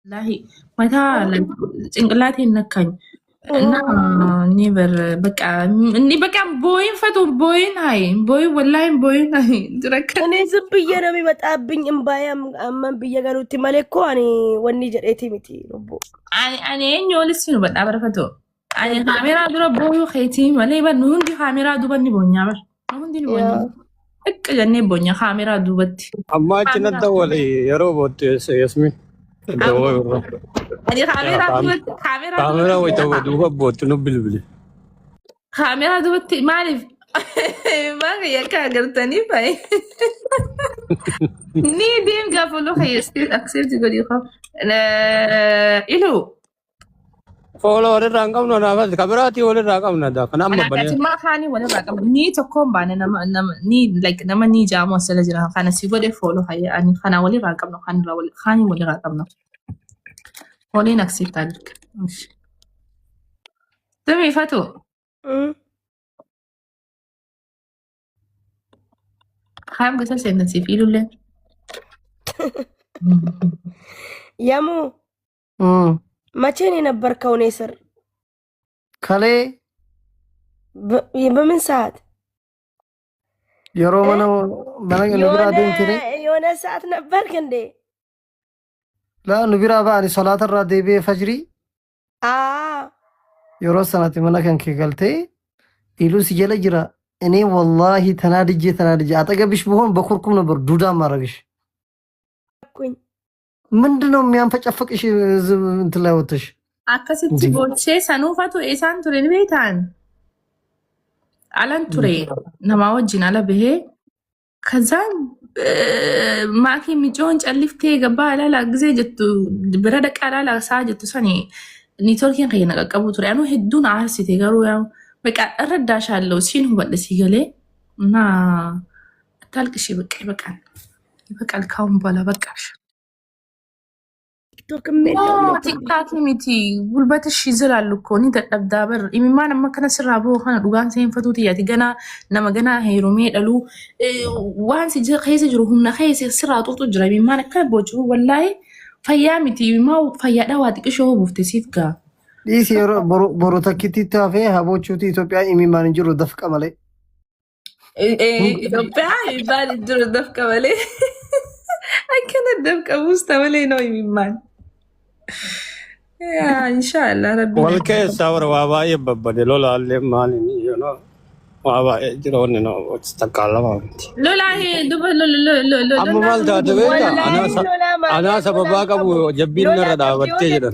والله متى ጭንቅላቴን ነካኝ እና እኔ በቃ ቦይን ፈቱ ቦይን አይ ቦይ ወላሂ ቦይን አይ ድረከ እኔ ዝም ብዬ ነው የሚመጣብኝ እምባያም አመን ብዬ ጋሩት ማለኮ እኔ ወኒ ጀዴቲ ሚቲ ሩቦ እኔ ኞልስ ነው በጣም በረፈቶ እኔ ካሜራ ድሮ ቦዩ ኸይቲ ማለይ በኑ እንዲ ካሜራ ዱበኒ ቦኛ በር እንዲ ቦኛ እቅ ጀኔ ቦኛ ካሜራ ዱበት አማች ነተወለ የሮቦት የስሚ ካሜራ ወይ ተወዱ ቦት ነው ብልብል ካሜራ ዱበት ማለፍ ማን ያካገርተኒ ባይ ni din gafolo khayesti accept godi kho ilu follow wala rangam no na kamerati wala rangam na da kana amma bane ma khani wala rangam ni to kom bane na ni like nama ni jamo sala jira khana si godi follow hay ani khana wala rangam no khani wala rangam no wala accept alik tami fatu خام قصة سيدنا سيفيلو له يامو متى نبركوا نيسر كالي بمن ساعات يرو منو نبرا دين تري يونا ساعات نبرك عندي لا نبرا باني صلاة الرادي بي فجري يرو سنة منكن كي قلتي إلو سجل جرا እኔ والله ተናድጄ አጠገብሽ ብሆን በኩርኩም ነበር ዱዳ ማረግሽ ምንድነው የሚያንፈጨፍቅሽ እንት ላይ ወጥሽ አከስቲ ቦቼ ሰኑፋቱ ኤሳን ቱሬን ቤታን አላን ቱሬ ነማወጅን አለ በሄ ከዛን ማኪ ሚጆን ጨልፍቴ ገባ አላላ ጊዜ ጀቱ ብረደ ቃላላ ሳጀቱ ሰኒ ኔትወርኪን ከየነቀቀቡ ቱሬ አኑ ሄዱን አርሲቴ ገሩ ያው በቃ እረዳሻለሁ ሲን ሁበለ ሲገሌ እና ታልቅሽ በቃ ካውን በኋላ በቃሽ ቲክታክ ሚቲ ጉልበትሽ ይዝላል እኮ ኒ ተጠብዳበር ኢሚማን መከነ ስራቦ ኸነ ዱጋን ሰይን ፈቱት ያቲ ገና ነመገና ሄሮሜ ደሉ ዋን ሲጀ ኸይሰ ጅሩሁና ኸይሰ ስራ ጡጡ ጅራ ኢሚማን ከቦቹ ወላይ ፈያሚቲ ማው ፈያዳ ዋጥቅሾ ቡፍተ ሲፍጋ ዲስ ቦሮ ተኪቲ ታፌ ሀቦቹቲ ኢትዮጵያ ኢሚማን እንጅሩ ደፍቀ መለ ኢትዮጵያ ይባል እንጅሩ ደፍቀ መለ አከነ ደፍቀ ውስጥ መለ ነው ኢሚማን ያ ኢንሻአላህ ረቢ ወልከ ሳወር ዋባ የበበደ ሎላ አለ ማለኒ ነው ዋባ ጅሮን ነው ተስተካለማ ሎላ ዱበ ሎላ አሙማል ታደበታ አና ሰበባ ቀቡ ጀቢን ነረዳ ወጥቴ ጅራ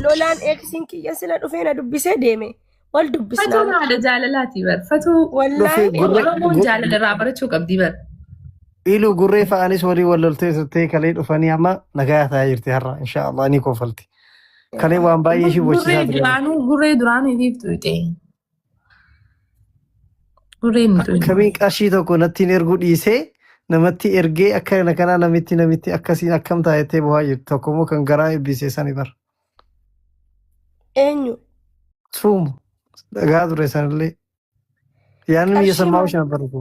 ሎላን ኤክሲን ኪያ ስለ ዱፌና ዱብሴ ደሜ ወል ዱብስና ፈቱ ማለ ጃለላት ይበር ፈቱ ወላሂ ወረሞ ጃለለ ራበረቹ ቀብዲ በር ኢሉ ጉሬ ፋኒስ ወሪ ወለልቴ ስቴ ከሌ ዱፈኒ አማ ነጋያታ ይርቲ ሀራ ኢንሻአላህ ኒ ኮፈልቲ ከሌ ዋን ባይሽ ወጭ ጉሬ ዱራኑ ይፍቱ ይጤ ከሚን ቀርሺ ተኮ ነቲን ኤርጉ ዲሴ ነመቲ ኤርጌ አከነ ከና ነሚቲ አከሲ አከምታ የቴ በኋላ ተኮሞ ከንገራ ቢሴ ሰኒበር ኤኙ ሱም ደጋዱ ረሰንለ ያንን እየሰማሁሽ ነበር እኮ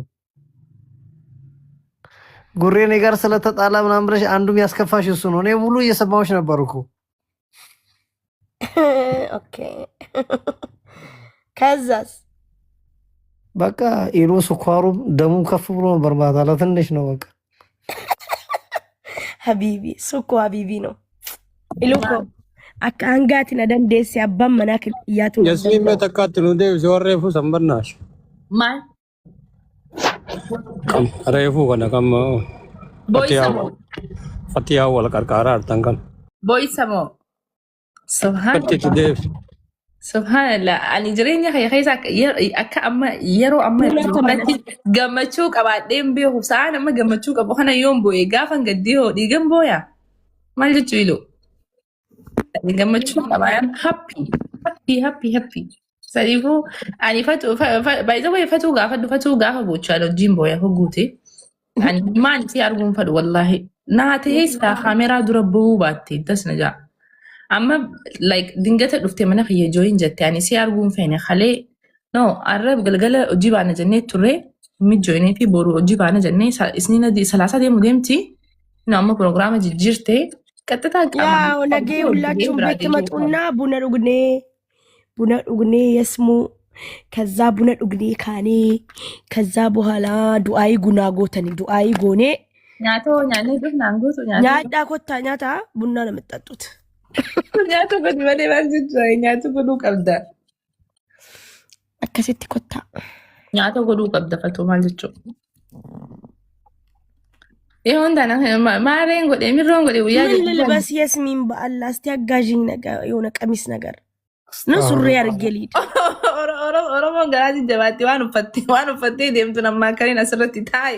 ጉሬ ነገር ስለተጣላ ምናምን ብለሽ አንዱም ያስከፋሽ እሱ ነው። እኔ ሙሉ እየሰማሁሽ ነበር እኮ ኦኬ ከዛስ በቃ ኢሉ ስኳሩ ደሙ ከፍ ብሎ ነበር ማታ ለትንሽ ነው በቃ ሀቢቢ ሱኮ ሀቢቢ ነው ኢሉኮ አንጋቲ ነደንዴስ ያባም መናክል ያቱ የስሚን መተካትሉ እንደ ዞሬፉ ሰምበርናሽ ማን ከም ሬፉ ከነከም ፈቲያ ወለቀርቃራ አርተንከም ቦይሰሞ subhanallah ani jireenya khaysa akka amma yero amma gammachuu qabaadheen beeku sa'aan amma gammachuu qabu kana yoon booye gaafan gaddee dhiigan booya maal jechuu ilu gammachuu qabaan happy sadifu ani by the way fatu gaafa bochaalo jin booya hoguute ani maan si arguun fadhu wallahi naate heessa kameeraa dura buu baatte dasna jaa amma like dingata dufte mana khiye join jette yani si arguun feene khale no arab galgala ujibana janne turre mi joine fi boru ujibana janne isnina di salasa de mudemti no amma programma jijirte ቀጥታ ያው ነገ ሁላችሁም ቤት ትመጡና ቡና ዱግኔ የስሙ ከዛ ቡና ዱግኔ ካኔ ከዛ በኋላ ዱአይ ጉና ጎተኒ ዱአይ ጎኔ ኛቶ ኛኔ ዱፍናን ጉቱ ኛዳ ኮታ ኛታ ቡና ነው የምትጠጡት። ኛቶ በድበዴ ባንጅ ኛቶ ጉዱ ቀብዳ አከሰቲ ኮታ ኛቶ ጉዱ ቀብዳ ፈቶ ማልጆ ይሁን ዳና ማሬን ጎዴ ሚሮን ጎዴ ውያ ምን ልልበስ የስሚን በአላህ እስቲ አጋዥኝ ነገር የሆነ ቀሚስ ነገር ነው ሱሪ አድርጌ ልሂድ። ኦሮሞ ገራዚ ጀባቲ ዋኑ ፈቴ ደምቱ ነማከሪን አስረት ታይ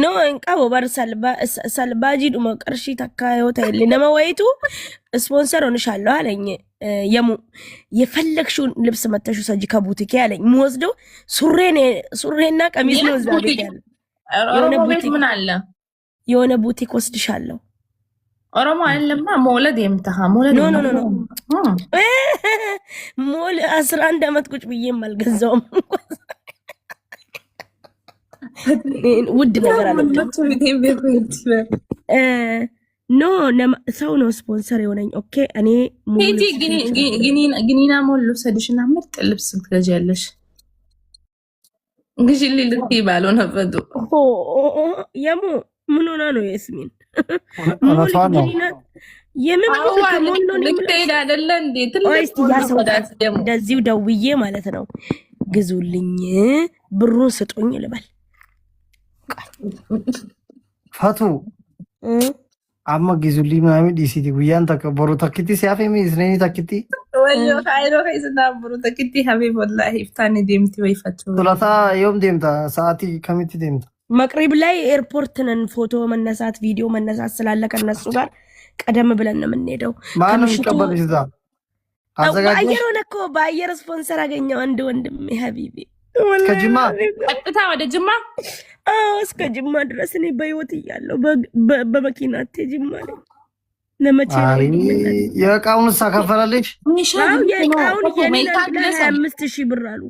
ኖ እንቃቦ በር ሰልባጂ ዱሞ ቀርሺ ተካዮ ታይል ነማ ወይቱ ስፖንሰር ሆንሻለሁ አለኝ። የፈለግሽውን ልብስ መተሹ ሰጂ ከቡቲክ ያለኝ ምወስደው ሱሬና ቀሚስ ነው። እዛ ቤት ያለ የሆነ ቡቲክ ምን አለ የሆነ ቡቲክ ወስድሻለሁ። ኦሮሞ አይደለማ ሞለድ የምታሃ ሞለድ ኖ ሞል 11 አመት ቁጭ ብዬም አልገዛውም። ውድ ነገር አለ ኖ ሰው ነው ስፖንሰር የሆነኝ። ኦኬ እኔ ሄጂ ግኒና ሞል ልብሰድሽና ምርጥ ልብስ ትገዣለሽ። ግዢ ልልቲ ባልሆነ ፈዱ የሙ ምን ሆና ነው የስሚን እንደዚሁ ደውዬ ማለት ነው ግዙልኝ ብሩን ስጡኝ ልበል። ፈቱ አማ ግዙልኝ ምናምን ዲሲቲ ጉያን ተከበሩ ተክቲ ሲያፈ ሚዝነኒ ተክቲ ወዮ ካይሮ ከይስና ብሩ ተክቲ ሀቢብ ወላሂ ፍታኒ ደምቲ ወይ ፈቱ ቱላታ ዮም ደምታ ሰዓቲ ከሚቲ ደምታ መቅሪብ ላይ ኤርፖርት ነን። ፎቶ መነሳት ቪዲዮ መነሳት ስላለ ከነሱ ጋር ቀደም ብለን ነው የምንሄደው። ማን ይቀበልሽ? እዛ አዘጋጅ አየር ሆነ እኮ በአየር ስፖንሰር አገኘው አንድ ወንድም ሀቢቢ ከጅማ ቀጥታ ወደ ጅማ እስከ ጅማ ድረስ እኔ በህይወት እያለሁ በመኪና ጅማ ላይ ለመቼ የእቃውን ሳከፈላለሽ የእቃውን 25,000 ብር አሉ።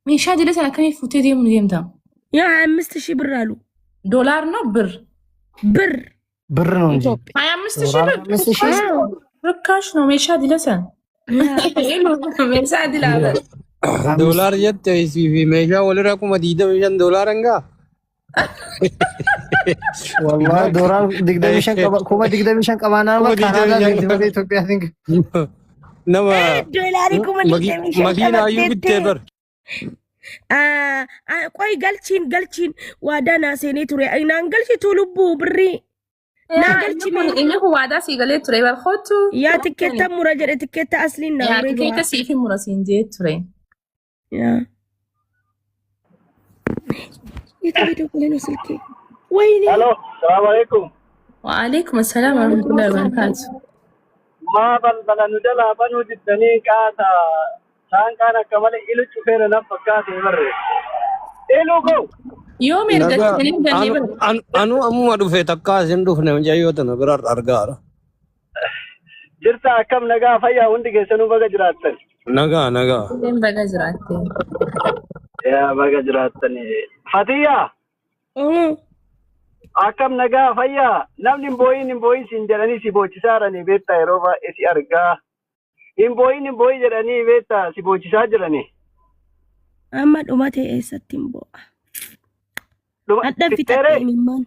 ሚሻ ጀለሰ ከኔ ፉቴ ደምታ 25,000 ብር አሉ። ዶላር ነው ብር ነው እንጂ 25,000 ርካሽ ነው። ሜሻ ዲለሰ ሜሻ ዲላበ ዶላር የት ሜሻ ወለራኩ መዲደ ሜሻን ዶላር እንጋ والله دوران دغدمشن كوما دغدمشن قبانا ما كندا في ኢትዮጵያ ቲንክ نما ዶላሪ ኮማ መዲና አዩ ቢቴበር ቆይ ገልቺን ዋዳና ሴኔ ቱሬ አይናን ገልቺ ቱሉቡ ብሪ ና ገልቺ እኔ ዋዳ ሲገለ ቱሬ በርሆቱ ያ ትኬታ ሙራጀደ ትኬታ አስሊና ያ ትኬታ ሲፊ ሙራሲንጄ ቱሬ ያ يتبدو كلنا سلكي ويني الو السلام عليكم. وعليكم السلام ورحمه الله وبركاته. ما بل ندلا بنو جدني كاتا سان كان كمال إلو شوفير نفكات يمر إلو كو يوم يرجع أنو أمو ما دوفه تكا زندو فنهم جايو تنا برار أرجار جرتا كم نجا فيا وندي كسنو بقى جراتن نجا كم بقى جراتن يا بقى جراتن فتيا akam nagaa fayyaa namni hin booyin sin jedhanii si boochisaaranii beektaa yeroo baay'ee si argaa hin booyi jedhanii beektaa si boochisaa jiranii. Amma dhumate eessatti hin boo'a. Adda fixatee himman.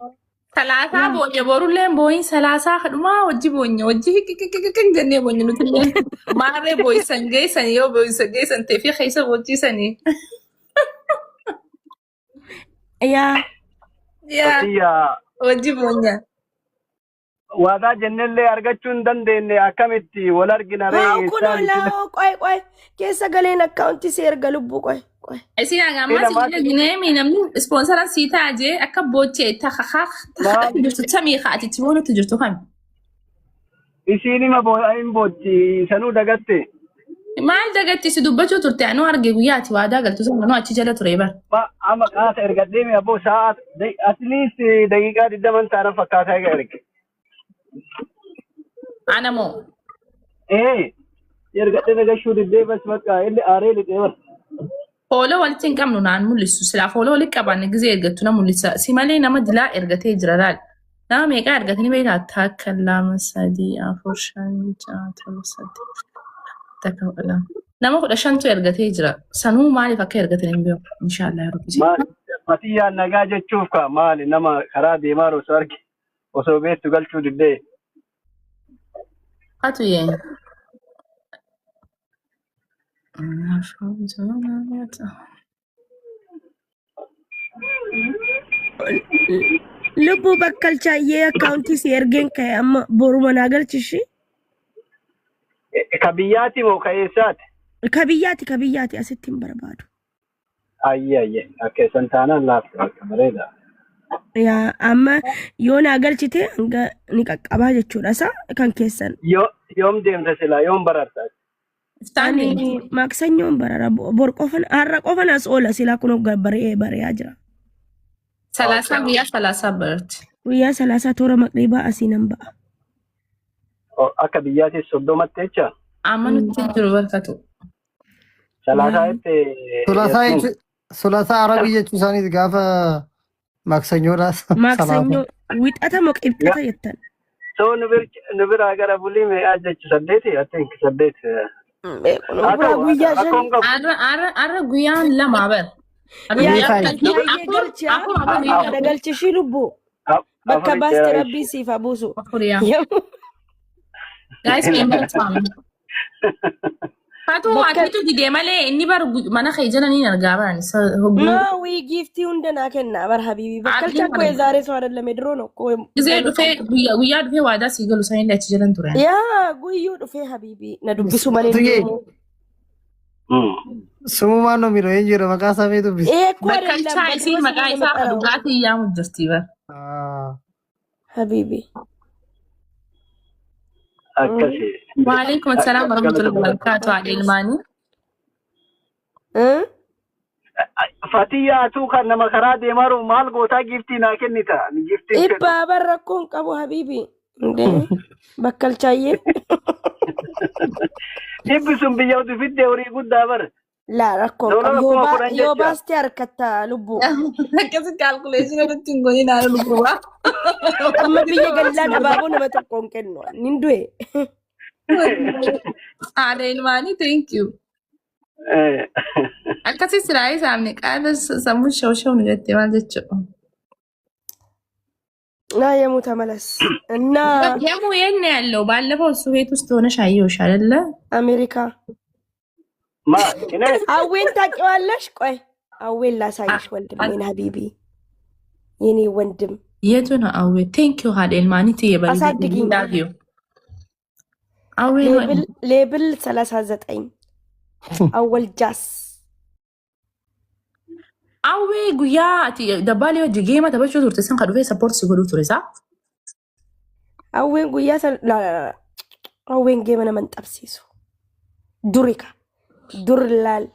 Salaasaa boonya borullee booyin salaasaa kadhumaa wajji boonya wajji hiqiqiqiqiqin jennee boonya nutillee maarree booyisan geessan yoo booyisan geessan teefi keessa boochiisanii. yaa wajji boonya. Waadaa jennellee argachuu hin dandeenye akkamitti wal argina ree. Kunoo qoy keessa galeen akkaawuntii si erga lubbuu qoy. Isin agamma si ginee namni ispoonsaran si taajee akka boochee takakaak jirtu samii haatitti boonu jirtu kan. Isinima hin boochi sanuu dagatte. Maal dagatti si dubbachuu turte anuu arge guyyaati waadaa galtu sana achi jala ture bar. Amma kaasa ergadheemi abboo sa'a at least daqiiqaa 20 taana fakkaataa egaa erge. Ana moo? Ergadhee nagashuu diddee bas bakka inni aaree lixee bar. Fooloo walitti hin qabnu naan mul'isu silaa fooloo walitti qabanne gizee ergattu na mul'isa si malee nama dilaa ergatee jira laal. Nama meeqa argatanii beektaa? Takka lama sadii afur shan ja'a torba saddeet takka lama. Nama 15tu ergatee jira. Sanuu maaliif akka ergatan hin beeku. Inshaallah yeroo bisi. Matiyyaan nagaa jechuuf ka maali nama karaa deemaa osoo arge osoo beektu galchuu diddee. Hatu yee. Lubbuu bakkalchaayyee akkaawuntii si ergeen ka'e amma boruma naa galchishi. Ka biyyaati moo ka eessaati? Ka biyyaati asitti hin barbaadu. Ayye akka isaan taanaan laaftu bareeda. Yaa amma yoo naa galchite hanga ni qaqqabaa jechuudha isa kan keessan. Yoom deemta silaa yoom barartaa? Ani maaksanyoon barara bor qofan har'a qofan as oola silaa kun bari'aa jira. Salaasaa guyyaa salaasaa barate. Guyyaa salaasaa toora maqribaa asii nan ba'a. Akka biyyaatti 30 jecha. Amma nuti jiru barkatu. Salaasaa Arabii jechuun isaaniiti gaafa maaksanyoodhaas. Maaksanyoo wixata moo qibxata jettan. So nu biraa gara bulii meeqaa jechu 8 I think 8. Arra guyyaan lama bar. Galchishii lubbuu bakka baasti rabbii siif abuusu. Guys, Fatu atiitu didee malee inni bar mana keejjala ni argaman. No, we giftii hunda naa kenna bar habibi. Bakkalcha koo zaaree soo adallame diroon okkoo. Gizee dhufee guyyaa dhufee waadaa sii galu sanii achi jalan ture. Yaa guyyuu dhufee habibi na dubbisu malee. Sumumaan no miro eenyu jedha maqaa isaa mee dubbisi. Bakkalchaa isii maqaa isaa dhugaatii yaamu jirti bar. Habibi. Akkasii. Waalaikum assalam warahmatullahi wabarakatuh Adelmani. Fatiyyaatu kan nama karaa deemaru maal gootaa giftii naa kennita. Ibbaa bar rakkoon qabu habibi. Bakkalchaayyee. Dhibbi sun biyya uti fidde horii guddaa bar. Laa rakkoon qabu yoo baasti harkatta lubbuu. Akkasi kaalkuleeshina irratti hin goone naannoo lubbuu. Amma biyya gallaa dhabaaboo nama tokkoon kennu. Nin du'e. Adelmani, thank you. Akkasi siraayii saamne qaada sammuu shawshaw nu jettee maal jechuudha. Naa yemmuu tamalas. Yemmuu yenne ያለው ባለፈው እሱ ቤት ውስጥ ሆነሽ አየሁሽ አይደለ? አሜሪካ አዌን ታውቂዋለሽ? ቆይ አዌን ላሳይሽ ወንድሜን ሀቢቢ የኔ ወንድም የቱ ነው አዌ? ቴንክ ዩ አዴልማኒ ትየበል አሳድጊኝ አዌ ሌብል 39 አወል ጃስ አዌ ጉያ ደባሌ ወጅ ጌማ ተበቹ ቱርቴ ሰን ከዱፌ ሰፖርት ሲጎዱ ቱሬሳ አዌን ጉያ አዌን ጌማ ነመን ጠብሲሱ ዱሪካ ዱርላል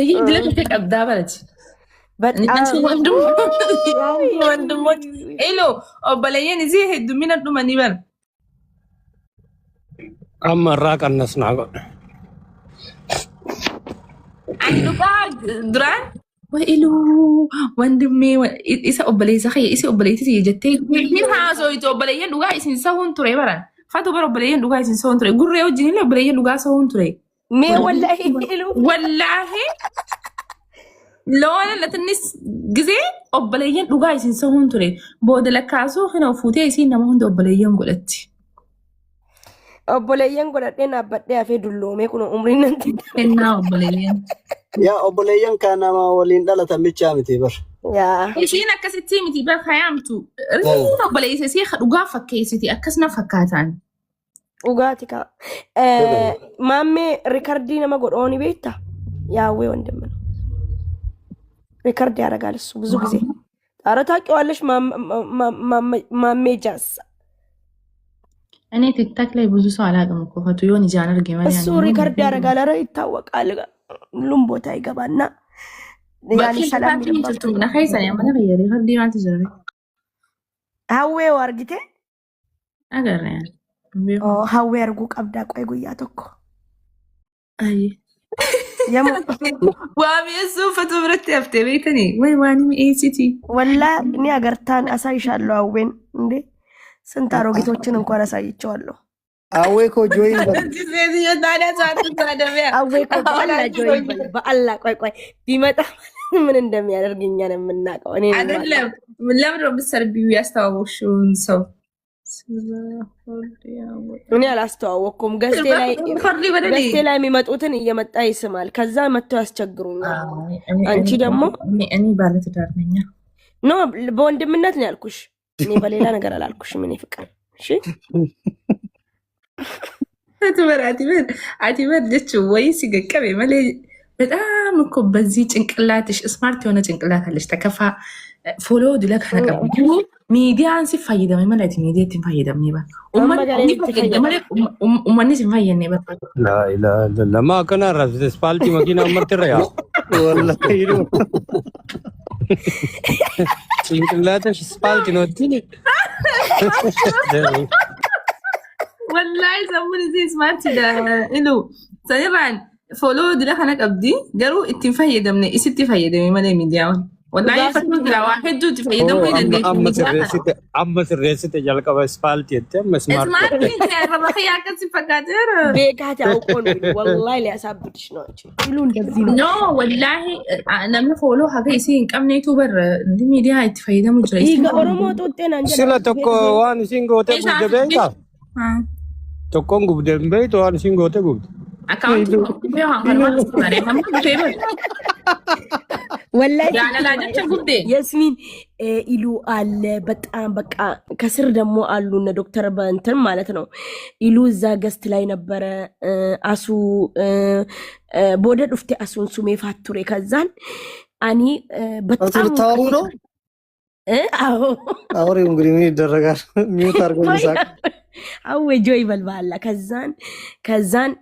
ይሄ ድለ ተቀብዳ ባለች በጣም ወንድሞች ኤሎ ኦበለየን እዚህ ሄዱ ሚነዱ ማኒበር አመራ ቀነስና አንዱቃ ድራን ወኢሉ ወንድሜ ኢሳ ኦበለይሳ ኸይ ኢሳ ኦበለይቲ የጀቴ ምን ሃዞ ኢቶ ኦበለየን ዱጋ ኢሲን ሰውን ቱሬ በራን ፋቱ በር ኦበለየን ዱጋ ኢሲን ሰውን ቱሬ ጉሬ ወጅኒ ለ ኦበለየን ዱጋ ሰውን ቱሬ ሜ ወላሂ ኢሉ ወላሂ لولا لتنس جزء أبليين لقاي سنسون تري بود لكاسو هنا وفوتي سين نمون أبليين قلتي أبليين قلت أنا بدي أفيد اللوم يكون عمرنا أنت إننا أبليين يا أبليين كان ما ولين لا تمشي تبر يا إيشينا كستي متي بر خيامتو رينا أبليين سيخ لقا فكيستي أكسنا فكاتان وقاتك مامي ريكاردينا ما قول أوني بيتا يا وي وندمنا ሪከርድ ያደርጋል እሱ ብዙ ጊዜ ኧረ ታውቂዋለሽ ማሜጃስ እኔ ቲክታክ ላይ ብዙ ሰው አላውቅም እኮ ፈቱ ይሆን ጃነር ጌማ እሱ ሪከርድ ያደርጋል ኧረ ይታወቃል ሁሉም ቦታ ይገባና ያኔ ሰላም ይባላል እና ኸይሰን ያመነ ሪከርድ ማለት ጀረ ሀዌ ወርግቴ አገረ ሀዌ አርጉ ቀብዳ ቆይ ጉያ ተኮ አይ يمو وامي السوفة برتي أفتي بيتني واني اي سيتي والله إني أقرتان أسايشالو أوين إندي سنتارو جيتوچن انكوان أسايچوالو Aweko join bal. زيدي يدانا ساتو سادة أويكو بألا جوي بألا كوي بيمتا من اندم يارجين يانا مناكو አይደለም ለምን ነው በሰርቢው ያስተዋወሽውን ሰው እኔ አላስተዋወቅኩም ገስቴ ላይ የሚመጡትን እየመጣ ይስማል ከዛ መጥቶ ያስቸግሩኛል አንቺ ደግሞ እኔ ባለትዳር ነኝ ኖ በወንድምነት ነው ያልኩሽ እኔ በሌላ ነገር አላልኩሽም እኔ ፍቅር እሺ አትበል ልጅ ወይ ሲገቀብ ይመለ በጣም እኮ በዚህ ጭንቅላትሽ ስማርት የሆነ ጭንቅላት አለሽ ተከፋ ፎሎ ድለክ ነቀብ ሚዲያን ሲፋይደም ማለት ሚዲያ ትፋይደም ነበር ኡማኒ ሲፋይደም ነበር لا لا لا ما كان راس سبالتي ماكينه مرت ريا والله يرو ጭንቅላትሽ ስፓልቲ ነው ትኒ والله زمون زي سمعت ده إلو سنبعن فولو دلا خناك أبدي قالوا اتفايدة من إيش اتفايدة من ملاي ميدياون والله يفتون دلا واحد جو تفايدة من أما الرئيسة جالك بسبالتي تم سمارت سمعت يا رب خياك سفكاتير بيكاتي أوكون والله اللي أسابت شنو يقولون دبزين نو والله أنا من فولو حاجة يصير كم نيتو برا دي ميديا اتفايدة مجرد إيجا أورمو توتين أنجل سلا تكو وان سينغو تبو دبيكا Tokkoon gubdeen beeytu waan isin goote gubde. Akkaawuntii والله ياسمين إلو على بتأم بقى كسر دمو قالوا إن دكتور بنتر مالتنا إلو زاجست لاين برا أسو بودر رفت أسون سومي فاتوري كذان أني بتأم تارونو أوري مغريمي درجة ميوتار كونساك أو جوي بالبالا كذان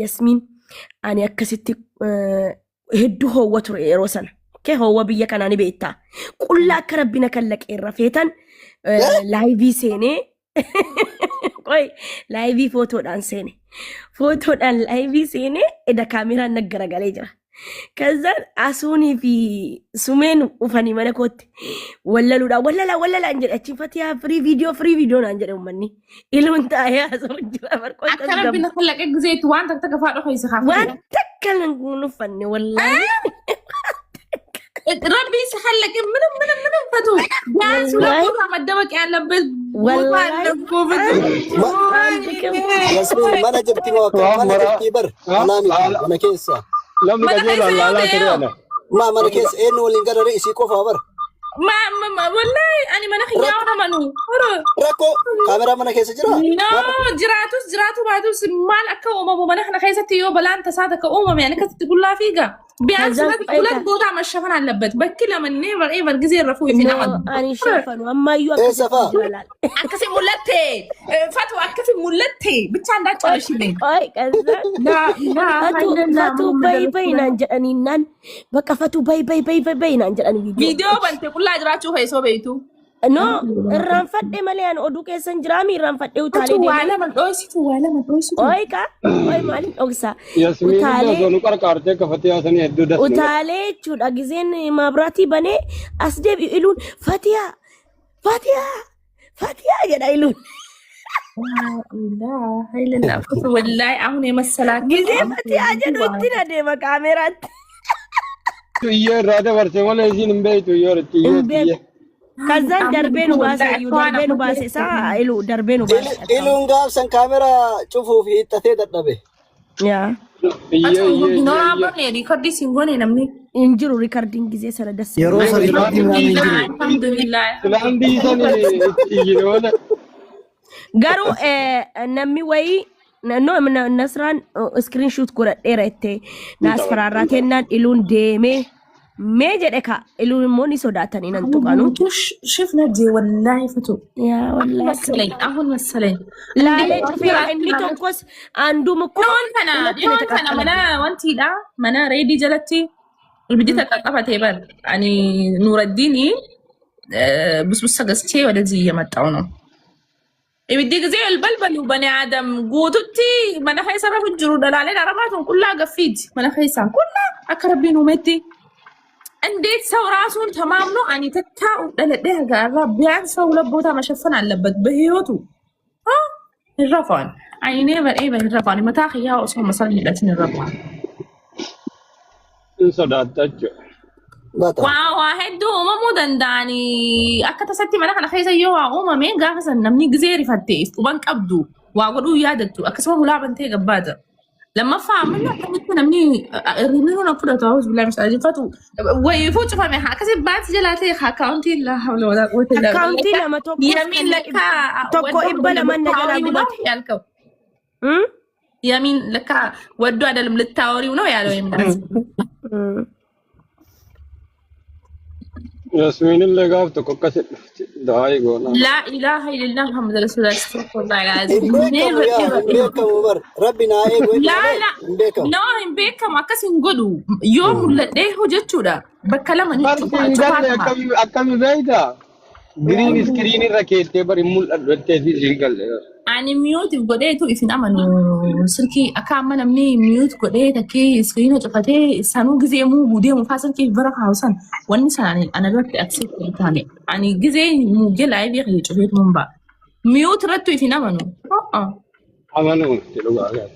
ياسمين أنا أكسيت هدو هو ترى روسنا كه هو بيا كان أنا بيتا كلها كربنا كلك الرفيتان لايفي سيني كوي لايفي فوتو دان سيني فوتو دان لايفي سيني إذا كاميرا نجرا جاليجرا كذا أسوني في سومين وفني ما نكوت ولا لا أنجل أشوفتها فري فيديو أنجل أمني إلو أنت يا زوج أفرقوا أكثر بينا خلك إجزيت وانت تكفى روح يسخف وانت كان نفني والله ربي يسخلك من فتو ناس ولا ما دمك على بس والله ياسمين ما نجبتي ما نجبتي بر أنا كيسة لما تجيل الله ترينا ما كيس إنه اللي قدر رئيسي كوفا بر ما والله أنا ما نخيا ولا منو ركو كاميرا ما كيس جرا جراتو بعدو سمال أكو ما نحن خيسة تيو بلان تساعدك يعني كنت تقول لا فيها بيعرف ولاد بوضع ما الشفن على اللبت بكي لما نيفر ايفر جزير رفوي في نعم أنا شفن وما إيه سفا أكسي مولتي فتوى أكسي مولتي بتشان دا تشالشيني أي كذا لا فتو باي نانجراني نان بقى فتو باي نانجراني فيديو بنت كلها جراتو هاي سو بيتو no ranfadde malian odu kesan jirami ranfadde utale de wala man doisitu oy ka oy mali ogsa utale zonu qarqarte kafatiya sani heddu das utale chuda gizen mabrati bane asde ilun fatiya jeda ilun لا والله أهوني مسلاك gizen fatiya jedu tina de kamerat iyo rada varse wala isin mbeytu yorti كذا دربين وباسي سا إلو دربين وباسي إلو نقاب سن كاميرا شوفوا في التثيد النبي يا نورا بني ريكوردي سينغوني نمني انجرو ريكوردينج زي سر دس يروس ريكوردينج الحمد لله الحمد لله يجينا غارو نمي وي نو من نصران سكرين شوت كورا ديرته ناس فراراتنا إلون ديمي ميجر إكا إلو موني سوداتني ننتقانو شفنا دي والله فتو يا والله مسلين أهون مسلين لا في عندي تنقص عنده مكون يون كنا منا وانتي دا منا ريدي جلتي البديت تقفى تيبر يعني نور الديني بس قستي ولا زي ما تعونو ibiddi gisee balbalu bani aadam guututti mana keessa rafu jiru dalaaleen arabaatuun qullaa gaffiiti mana keessaan qullaa akka rabbiin uumetti. እንዴት ሰው ራሱን ተማምኖ አኒ ተታው ደለደህ ጋር ቢያንስ ሰው ለቦታ መሸፈን አለበት በህይወቱ ይረፋል አይኔ በኤቨን ይረፋል መታኺያ ሰው መሰል ይላችን ይረፋል እንሰዳታች ዋው ሄዶ መሙደንዳኒ አከተሰቲ መላክ ለኸይሰየው ኡመሜን ጋፈሰን ነምኒ ጊዜ ሪፈቴስ ቁባን ቀብዱ ዋጎዱ ያደቱ አከሰው ሁላበንቴ ገባደ لما فهمنا كنت نمني رينو نفرط أعوذ بالله من الشيطان الرجيم ويفوت فمي كسب بعد جلاتي أكاونتي لا حول ولا قوة إلا بالله أكاونتي لما توقف يمين لك توقف إبلا من نجلا بمت يالكو يمين لك ودو على الملتاوري ونو يالو يمين ياسمين اللي قابتك وكسر دعاي قونا لا إله إلا الله محمد رسول الله استغفر الله العظيم بيكم عمر ربنا لا لا لا بيكم أكسين قدو يوم لديه جتشورا بكلام أكمل بيتا green screen ركيتي بريمول أدوتي في جيكال أنا ميوت قديتو إثنين أمانو سركي أكمل مني ميوت قديت كي سكرين وتفتي سانو جزء مو بودي مفاسن كيف برا حوسن واني ساني أنا دلوقتي أكسب تاني يعني جزء مو جل أي بيخلي تشوفيه منبع ميوت رتو إثنين أمانو أمانو تلو قاعد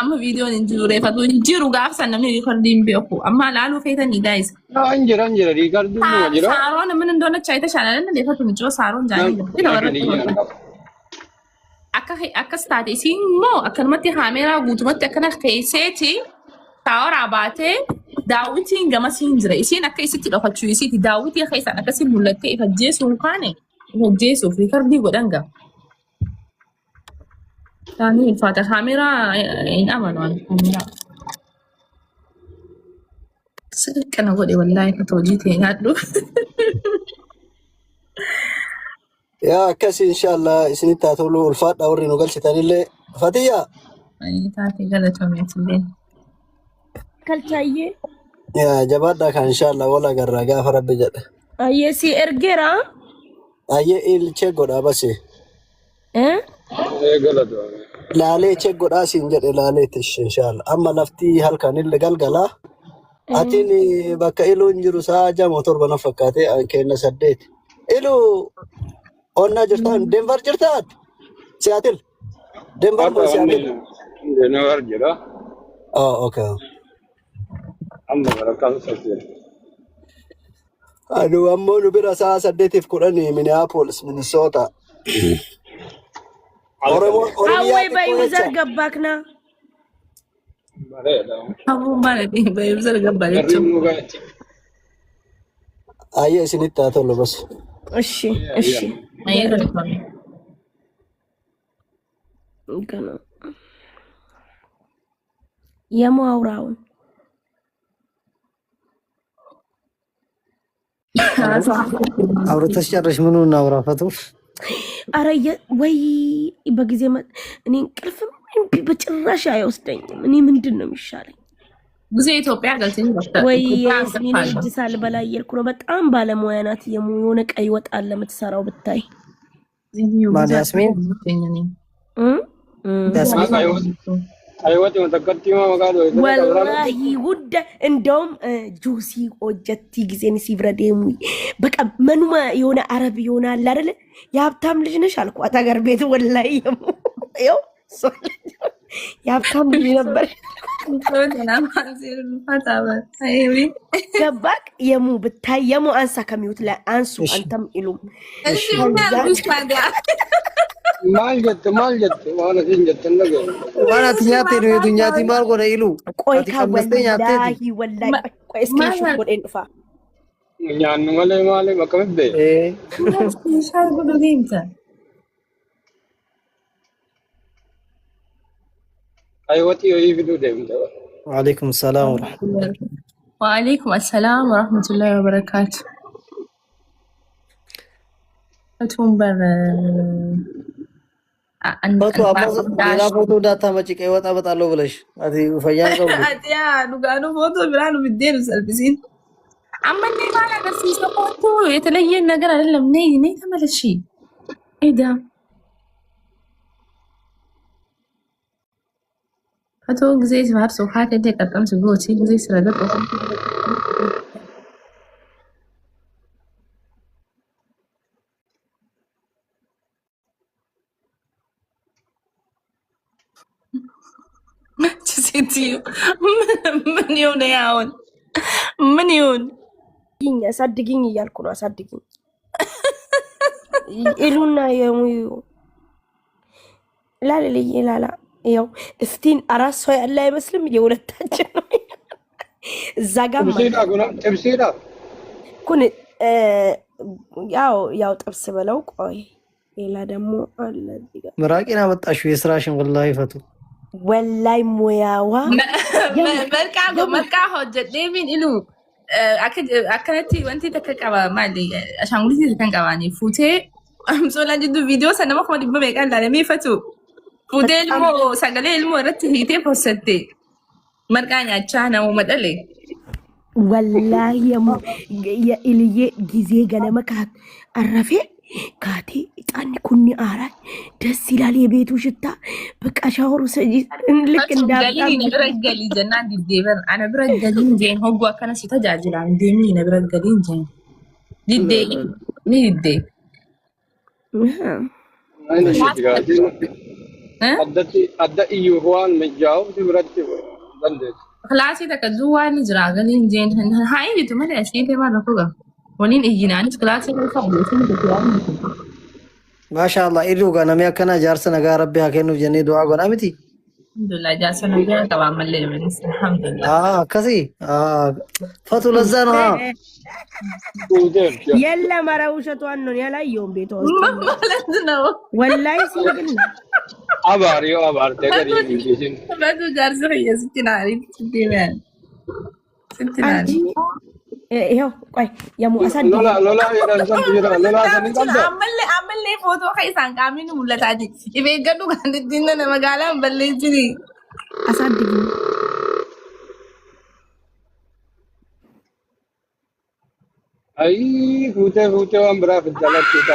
أما فيديو نجوري فاتو نجيرو قافسا نمني ريكوردين بيوكو أما لالو فيتني جايز أنجر ريكاردو نجرا سارون من دون تشايتا شالا لنا ليفاتو نجرو سارون جاني أكا ستاتي سين مو أكلمتي حاميرا وغوتمتي أكنا خيسيتي تاور عباتي داوتي نجما سينجري سين أكا يسيتي لو فتشو يسيتي داوتي خيسا أكا سين مولتي فجيسو نقاني فجيسو في ريكاردي ودنجا ثاني الفاتح كاميرا إن أمنوا عن الكاميرا سلك أنا قولي والله كتوجيتي هادو يا كسي إن شاء الله سنين تاتولو الفات أوري نقول شتاني اللي فاتية أي تاتي قلتهم يتلين كالتاية يا جباد داك إن شاء الله ولا قرر غافر بجد أيه سي إرجرا أيه إل تشيكودا بسي laalee cheeggodhaa siin jedhe laaleetish inshaalla amma laftii halkan illee galgala atiin bakka iluun jiru sa'a 6 na fakkaate an kenna 8 ilu onna jirtaan denver jirtaat Seattle denver mo Seattle denver jira okay amma barakan sakir adu ammo nu bira sa'a 8:10 Minneapolis Minnesota أوي بيوزر قباكنا أبو مالك بيوزر قباك أيه سنين تاتولو بس أشي أشي ما يدركون كنا يا مو أوراون أورو تشرش منو ناورا فتوش أريا وي بجزء ما إني كلفم بتشرش أيوستين إني من دنا مش شاري جزء إثيوبيا قلتين وي سنين الجسال بلا يركض بتأم بالا موينات يمويونك أيوة ألا متسارو بالتاي ما ياسمين ياسمين أيوة متذكرتي ما قالوا والله ود عندهم جوسي وجتي جزين سيفرديمي بقى منو ما يونا عربي يونا لارل يا بتام لجنش على قوة أجر بيت والله يو يا بتام لجنبر أنا ما أصير الفتاة أيوة جبك يمو بتاي يمو أنسى كميوت لا أنسو أنتم إلهم مال جت وانا سنجت النجا وانا تنياتي نو دنياتي مال قول إلو كوي كوالله والله كوي اسكيشو قول إنفا يعني مالي ما كم بدي مش عارف أقول إمتى أيوة تيجي فيديو ده وعليكم السلام ورحمة الله وعليكم السلام ورحمة الله وبركاته أتومبر foto data macam kayak apa tahu belas. Adi ufayang kau. Adi ya, nuga anu foto beranu bidel selfisin. አመኔ ባላ ደስ ይሰቆቱ የተለየ ነገር አይደለም። ነይ ተመለሺ ሄዳ አቶ ጊዜ ሲማር ሶፋት እንደቀጠም ሲጎቺ ጊዜ ስለደቀ ሴትዮ ምን ይሁን ያውን ምን ይሁን አሳድግኝ እያልኩ ነው። አሳድግኝ ኢሉና የሙዩ ላልልኝ ላላ ያው እስቲን አራስ ሰው ያለ አይመስልም። የሁለታችን ነው እዛ ጋር ጥብሴዳ ኩን ያው ጥብስ በለው። ቆይ ሌላ ደግሞ አለ እዚህ ጋር ምራቂና መጣሽው የስራሽን ወላሂ ፈቱ ወላይ ሙያዋ መልካ ሆጀዴሚን ኢሉ አከነቲ ወንቲ ተከቀባ ማሊ አሻንጉሊቲ ተከንቀባኒ ፉቴ አምሶላ ጅዱ ቪዲዮ ሰነማ ኮዲ በመቃል ላለሚ ፈቱ ፉቴ ልሞ ሰገሌ ልሞ ረት ሂቴ ፖሰቴ መልካኛ ቻናው መደሌ ወላይ የኢልዬ ጊዜ ገለመ አረፌ ካቴ ጣን ኩኒ አራ ደስ ይላል። የቤቱ ሽታ በቃ ሻወሩ ሰጂ ልክ እንዳጣ ነብረገሊ ጀና ዲዴበር አነ ብረገሊ ጀን ሆጓ ከነስ ተጃጅላ እንደሚ ነብረገሊ ጀን ዲዴ ኒዴ አይነ ሽጋዲ አዳ እዩ ሁዋን መጃው ትምረት በንደ ክላሲ ተከዙዋን ዝራገሊ ጀን ሃይ ይተመለ ሲቴ ማለኩጋ ወኒን እይናን ክላሲ ተከዙዋን ማሻአላህ ኢዱ ጋር ነሚያ ከና ጃርሰ ነጋ ረቢ ሀከኑ ጀኔ ዱዓ ጎና ሚቲ አልሐምዱሊላህ ጃርሰ ነጋ ተባመለ ለምንስ አልሐምዱሊላህ ከሲ ፈቱ ለዛ ነው የለ ማራውሸቷን ነው ያላየው ቤቷ ማለት ነው ወላይ ሲግል አባሪዮ አባር ተገሪ ይጂን በዱ ጃርሰ የስቲናሪ ዲማን ስቲናሪ ይሄው ቆይ የሙ አሳድ ሎላ የራንሰን ቢራ ሎላ ሰንቀምደ አመለ ፎቶ ከይሳን ካሚኑ ሙለታጂ ይቤገዱ ጋንዲነ ነመጋላ በለጂ አሳድግ አይ ፉቴ ወንብራ ፍዳላችታ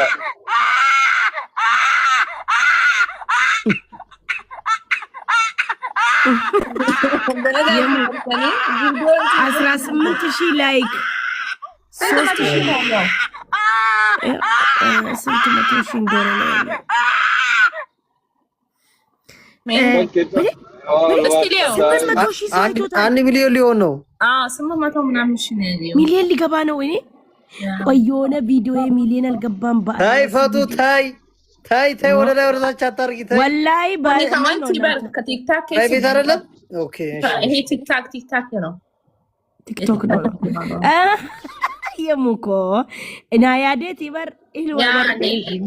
አስራ 8,000 ላይክ 3,000 ስንት መቶ ሺህ እንደሆነ ነው አንድ ሚሊዮን ሊሆን ነው። 800 ምናምን ሺህ ነው ሚሊዮን ሊገባ ነው። ወይኔ ቆይ የሆነ ቪዲዮ ሚሊዮን አልገባም። ታይ ፈቱ ታይ ወደ ላይ ወደ ታች አታርጊ። ታይ ወላይ ከቲክታክ ታይ ቤት አይደለም። ኦኬ ይሄ ቲክታክ ነው። ቲክቶክ ነው የሙኮ እና ያዴት ይበር ኢሉ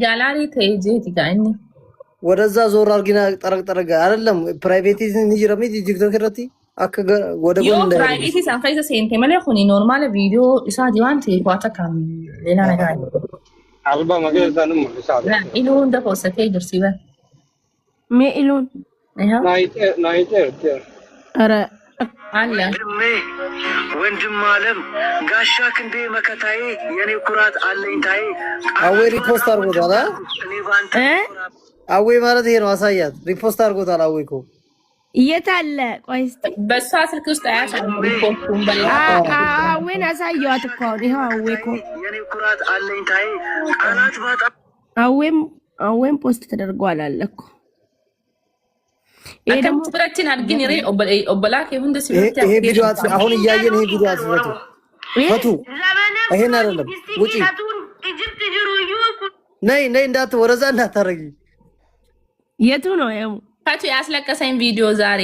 ጋላሪ ተይጄ ቲጋኒ ወደዛ ዞር አርጊና ጠረቅ አይደለም። ፕራይቬቲዝን ይጅረሚ ቲክቶክ ረቲ አከ ወደ ጎን እንደ ፕራይቬቲ ሳንፋይዘ ሴንቴ ማለት ሆኒ ኖርማል ቪዲዮ ኢሳ ዲዋንት ኳታካም ሌላ ነገር አይደለም። አልባ ማገዛንም ሳለ ኢሉ እንደ ፖስቴ ድርሲበ ሜ ኢሉን ናይቴ አረ አለ ወንድም አለም ጋሻ ክንዴ መከታዬ የኔ ኩራት አለኝታዬ አዌ ሪፖስት አርጎታል። አዌ ማለት ይሄ ነው። አሳያት። ሪፖስት አርጎታል። አዌ እኮ የታለ? ቆይ እስቲ በሷ ስልክ ውስጥ አያሳም ሪፖርቱን በላ አዌን አሳየዋት እኮ ይሄው አዌ እኮ የኔ ኩራት አለኝታዬ ቃላት ባጣ አዌን ፖስት ተደርጓል አለ እኮ ይሄ ደግሞ ብራችን አድግን ይሬ ኦበላክ ይሁን ደስ ይወጣ። ይሄ ቪዲዮ አሁን እያየን ይሄ ቪዲዮ አትፈቱ ፈቱ። ይሄን አይደለም ውጪ ነይ እንዳት ወረዛ እንዳታረጊ። የቱ ነው ያው ፈቱ ያስለቀሰኝ ቪዲዮ ዛሬ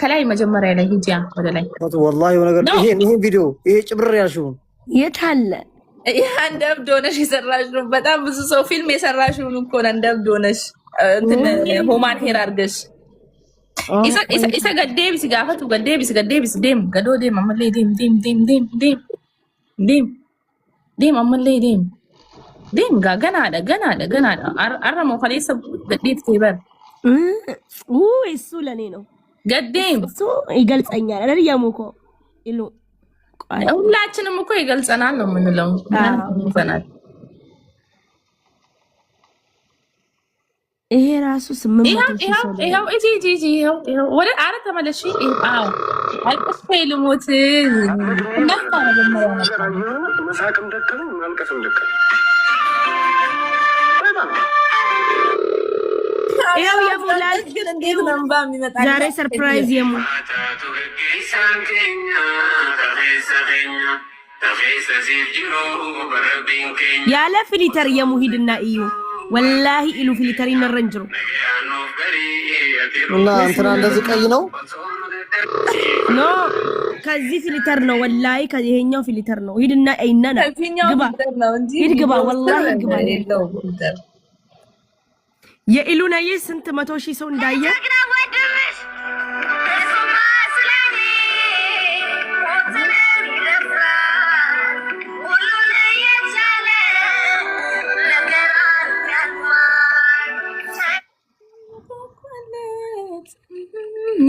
ከላይ መጀመሪያ ላይ ሂጂያ ወደ ላይ ፈቱ ወላሂ ነገር ይሄ ቪዲዮ ይሄ ጭብር ያልሽው የታለ? አንድ አብዶ ነሽ የሰራሽው በጣም ብዙ ሰው ፊልም የሰራሽው እኮ ነው። አንድ አብዶ ነሽ እንትን ሆማን ሄር አድርገሽ isa gaddeebisi gaafatu gaddeebisi deem gadoo deem ammallee deem ammallee deem gaa ganaadha arra moo kaleessa gaddeettee bar እሱ ለኔ ነው gaddeem እሱ ይገልጸኛል አይደል? ያሙኮ ኢሉ ሁላችንም እኮ ይገልጸናል ነው የምንለው። ይገልጸናል። ይሄ ራሱ 800 ይሄው ወደ አረ ተመለሽ። አዎ አልቅስ ልሞት እናታ መሳቅም ደከመኝ ማልቀስም ደከመኝ። ይሄው የሙላል ግን እንዴት ነው እንባ የሚመጣ? ዛሬ ሰርፕራይዝ የሙ ያለ ፊልተር የሙሂድና እዩ ወላሂ ኢሉ ፊልተር ይነረንጅሩ እና እንትና እንደዚህ ቀይ ነው ኖ ከዚህ ፊልተር ነው ወላሂ ከይሄኛው ፊልተር ነው። ሂድና አይናና ግባ ሂድ ግባ ወላሂ ግባ ነው የኢሉና ስንት 100,000 ሰው እንዳየ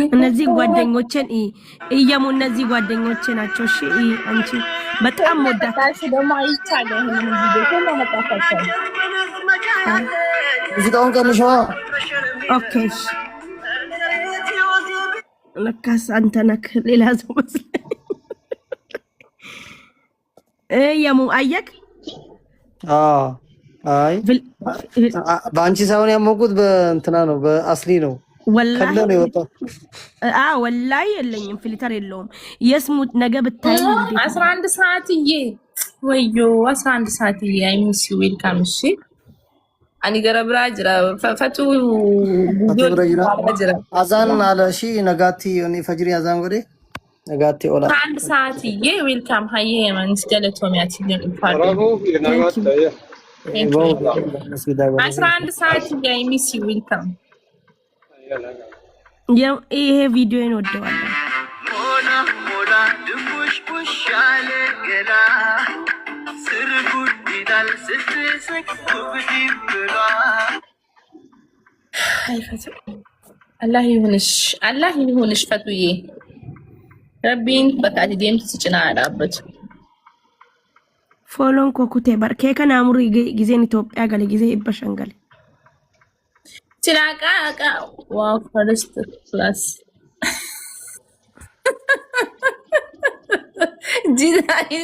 እነዚህ ጓደኞችን እየሙ እነዚህ ጓደኞቼ ናቸው። እሺ አንቺ በጣም ወዳታሽ ደግሞ አይቻለ ይሄን ቪዲዮ ሁሉ መጣፋቸው ሙዚቃውን ቀንሽዋ። ኦኬ ለካስ አንተ ነክ ሌላ ሰው መስለኝ። እየሙ አየክ? አይ በአንቺ ሳይሆን ያመንኩት በእንትና ነው፣ በአስሊ ነው። ወላሂ ነው የወጣው። ወላሂ የለኝም ፊልተር የለውም። የስሙት ነገ ብታይ 11 ሰዓትዬ ወዮ 11 ሰዓትዬ አይ ሚስ ዩ ዌልካም። እሺ አኒ ገረብራ ጅራ ፈቱ አዛን አለ። እሺ ነጋቲ እኔ ፈጅሪ አዛን ወደ ነጋቲ ኦላ 11 ሰዓትዬ ዌልካም ሃዬ ማንስ ጀለቶሚያት ይልን ኢንፋርት 11 ሰዓትዬ አይ ሚስ ዩ ዌልካም። ይሄ ቪዲዮ እንወደዋለን። ሞላ ሞላ ድንቡሽ ቡሻለ ገላ ስር ጉዲዳል ስትስቅ ጉዲ ብላ አላህ ይሁንሽ ፈቱዬ ረቢን በቃት ዲምት ስጭና አላበት ፎሎን ኮኩቴ በርኬ ከናሙሪ ጊዜን ኢትዮጵያ ገለ ጊዜ ይበሸንገል Chilaka wow first class Jinai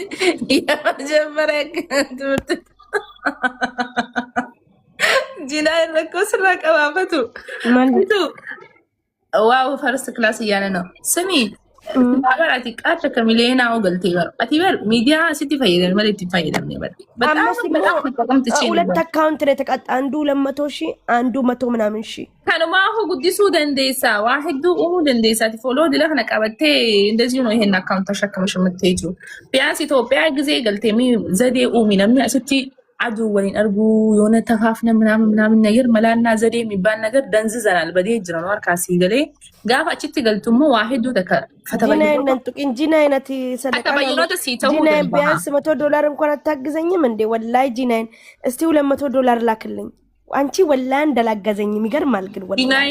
ya jemare ትምህርት Jinai ለኮስ ረቀባበቱ ማንቱ ዋው ፈርስት ክላስ እያለ ነው። ስሚ አባራቲ ቃተ ከሚሌና ወገልቲ ጋር አቲበር ሚዲያ ሲቲ ፈይደን ማለት ይፈይደን ነበር። በጣም ተጠቅም ትችይ ሁለት አካውንት ነው የተቀጣ። አንዱ 200,000 አንዱ 100 ምናምን ሺህ ከነማሁ ጉዲሱ ደንዴሳ ዋሂዱ ደንዴሳ ፎሎ ድለህ ነቀበቴ እንደዚህ ነው። ይሄን አካውንት ተሸክመሽ የምትሄጂው ቢያንስ ኢትዮጵያ ጊዜ ገልቴሚ ዘዴ ሚነም ያስቲ አዱ ወሊን አርጉ የሆነ ተፋፍነ ምናምን ነገር መላና ዘዴ የሚባል ነገር ደንዝዘናል። በዴጅ ነው አርካሲ ገሌ ጋፋ እቺ ገልቱሞ ዋሂዱ ተከ ፈተበይነን ጥቂን ጂናይነት ሰደቃ ጂናይ ቢያንስ $100 እንኳን አታግዘኝም እንዴ? ወላይ ጂናይን እስቲ $200 ላክልኝ። አንቺ ወላይ እንደላገዘኝ የሚገርማል። ግን ወላይ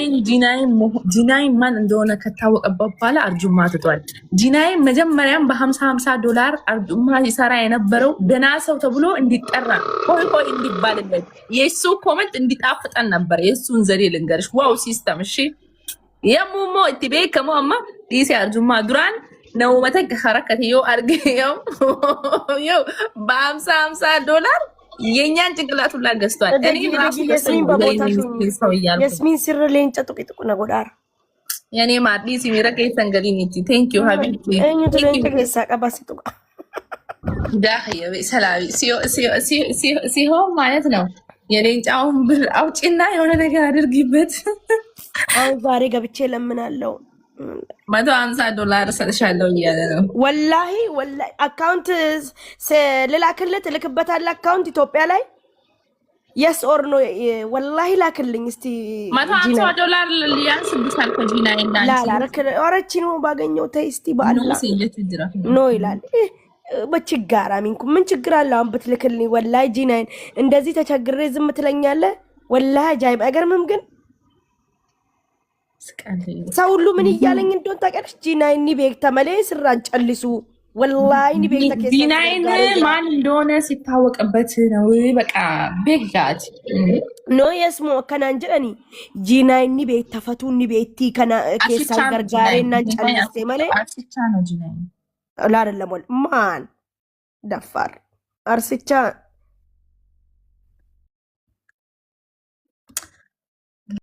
ጂናይን ማን እንደሆነ ከታወቀበት በኋላ አርጁማ ተቷል። ጂናይን መጀመሪያም $50 አርጁማ ይሰራ የነበረው ደና ሰው ተብሎ እንዲጠራ ሆይ እንዲባልለት የሱ ኮሜንት እንዲጣፍጠን ነበር። የሱን ዘዴ ልንገርሽ። ዋው ሲስተም እሺ የሙሞ እትቤ ከሞማ ዲሲ አርጁማ ዱራን ነው መተክ ሐረከትዮ አርገው ዮ $50 የኛን ጭንቅላቱ ላይ ገዝቷል። እኔ ራሱ የስሚን ስር ለንጨ ጥቂጥቁ ነጎዳር የኔ ማዲ ሲሚረከ ይሰንገሊኒቲ ቴንክ ዩ ሀቢብቲ እኙ ተለንጨ ገሳ ቀባሲጡ ዳህየ ሰላቢ ሲሆ ማለት ነው። የሌንጫውን ብር አውጪና የሆነ ነገር አድርጊበት። አሁን ዛሬ ገብቼ ለምናለው $150 ሰጥሻለሁ እያለ ነው። ወላሂ አካውንት ልላክልህ ልክበታል። አካውንት ኢትዮጵያ ላይ የስ ኦር ኖ ወላሂ ላክልኝ እስቲ $150 ሊያንስብሻል ከጂና ይላል ኦረቺ ነው ባገኘው ተይ እስቲ በአላህ ኖ ይላል። በችጋራ ሚንኩ ምን ችግር አለ? አሁን ብትልክልኝ ወላሂ ጂናይን እንደዚህ ተቸግሬ ዝም ትለኛለህ? ወላሂ ጃይብ አይገርምም? ግን ሰው ሁሉ ምን እያለኝ እንደሆነ ታውቂያለሽ? ጂናይኒ ቤክ ተመለ ስራን ጨልሱ والله إني بيك تكيسان ዲናይን ማን እንደሆነ ሲታወቅበት ነው በቃ ቤጋት نو يسمو كان انجلني جينا إني بيك تفتو إني بيتي كان كيسان غرغاري نانجل استمالي አርሲቻ ነው ዲናይን لا لا مول مان دفر أرسيتشا